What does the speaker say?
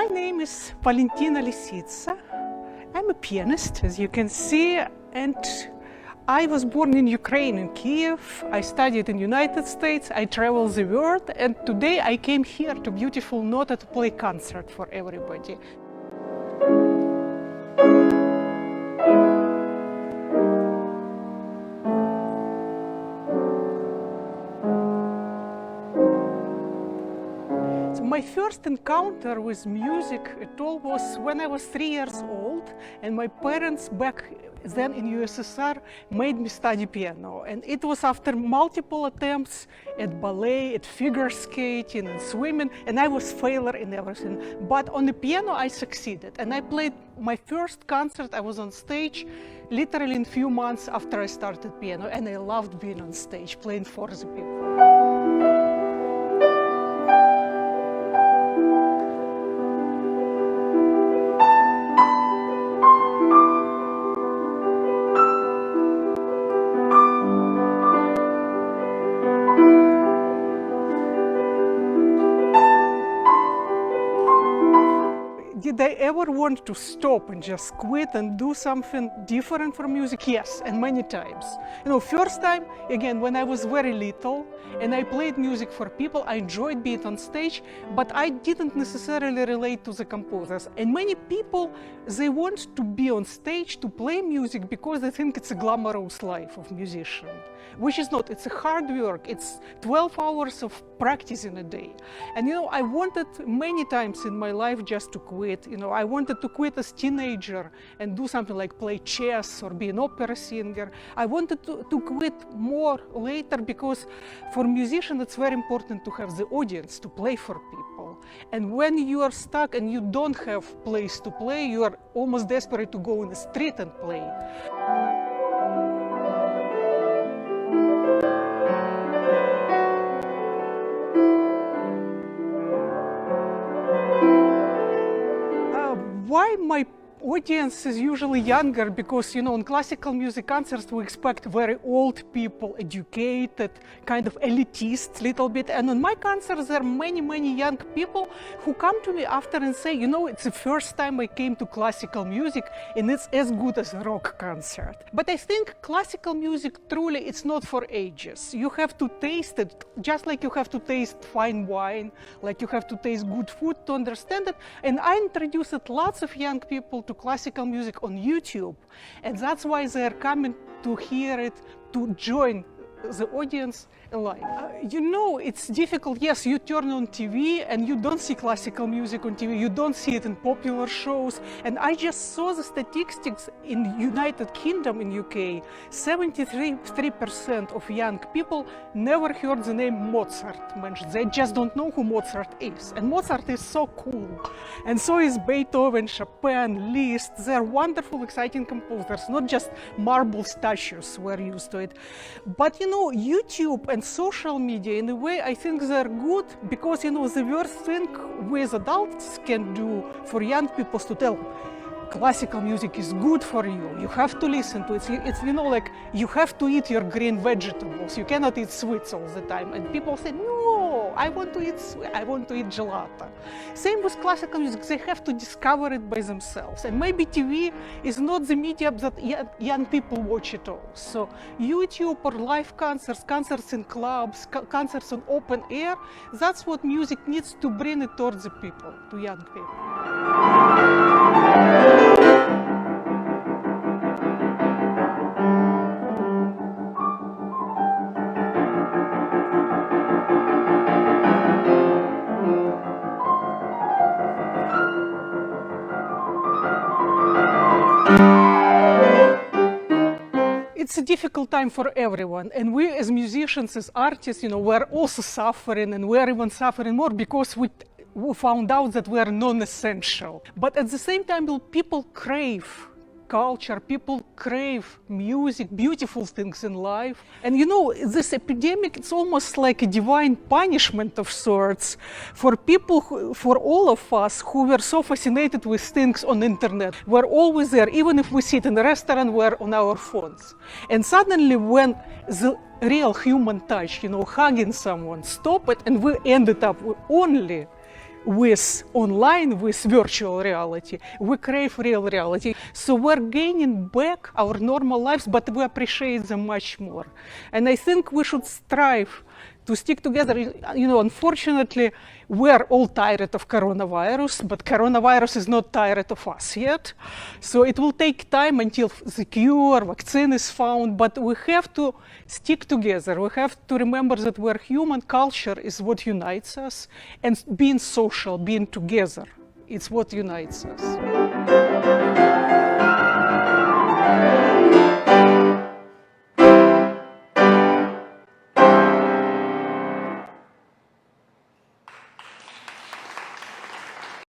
My name is Valentina Lisitsa. I'm a pianist, as you can see, and I was born in Ukraine, in Kiev. I studied in the United States, I traveled the world, and today I came here to beautiful Noto to play concert for everybody. My first encounter with music at all was when I was 3 years old, and my parents back then in USSR made me study piano. And it was after multiple attempts at ballet, at figure skating and swimming, and I was failure in everything. But on the piano I succeeded, and I played my first concert. I was on stage literally in a few months after I started piano, and I loved being on stage, playing for the people. Did I ever want to stop and just quit and do something different for music? Yes, and many times. You know, first time, again, when I was very little and I played music for people, I enjoyed being on stage, but I didn't necessarily relate to the composers. And many people, they want to be on stage to play music because they think it's a glamorous life of musician, which is not. It's a hard work. It's 12 hours of practice in a day. And you know, I wanted many times in my life just to quit. You know, I wanted to quit as teenager and do something like play chess or be an opera singer. I wanted to quit more later because for musicians it's very important to have the audience to play for people. And when you are stuck and you don't have place to play, you are almost desperate to go in the street and play. Why my audience is usually younger? Because, you know, in classical music concerts we expect very old people, educated, kind of elitist little bit. And on my concerts there are many young people who come to me after and say, you know, it's the first time I came to classical music and it's as good as a rock concert. But I think classical music truly, it's not for ages. You have to taste it, just like you have to taste fine wine, like you have to taste good food to understand it. And I introduced lots of young people to classical music on YouTube, and that's why they're coming to hear it, to join the audience alive. You know, it's difficult. Yes, you turn on TV and you don't see classical music on TV. You don't see it in popular shows. And I just saw the statistics in United Kingdom, in UK, 73% of young people never heard the name Mozart mentioned. They just don't know who Mozart is. And Mozart is so cool. And so is Beethoven, Chopin, Liszt. They're wonderful, exciting composers, not just marble statues we're used to it. But you know, YouTube and social media, in a way, I think they're good because, you know, the worst thing we as adults can do for young people is to tell classical music is good for you. You have to listen to it. It's, you know, like you have to eat your green vegetables. You cannot eat sweets all the time. And people say, no, I want to eat sweet. I want to eat gelato. Same with classical music. They have to discover it by themselves. And maybe TV is not the medium that young people watch it all. So YouTube or live concerts, concerts in clubs, concerts on open air, that's what music needs to bring it towards the people, to young people. It's a difficult time for everyone, and we as musicians, as artists, you know, we're also suffering, and we're even suffering more because we found out that we're non-essential. But at the same time, people crave culture, people crave music, beautiful things in life. And you know, this epidemic, it's almost like a divine punishment of sorts for people, for all of us who were so fascinated with things on the internet. We're always there, even if we sit in a restaurant, we're on our phones. And suddenly when the real human touch, you know, hugging someone, stop it, and we ended up with only with online, with virtual reality. We crave real reality. So we're gaining back our normal lives, but we appreciate them much more. And I think we should strive to stick together. You know, unfortunately, we're all tired of coronavirus, but coronavirus is not tired of us yet. So it will take time until the cure, vaccine is found, but we have to stick together. We have to remember that we're human. Culture is what unites us, and being social, being together, it's what unites us.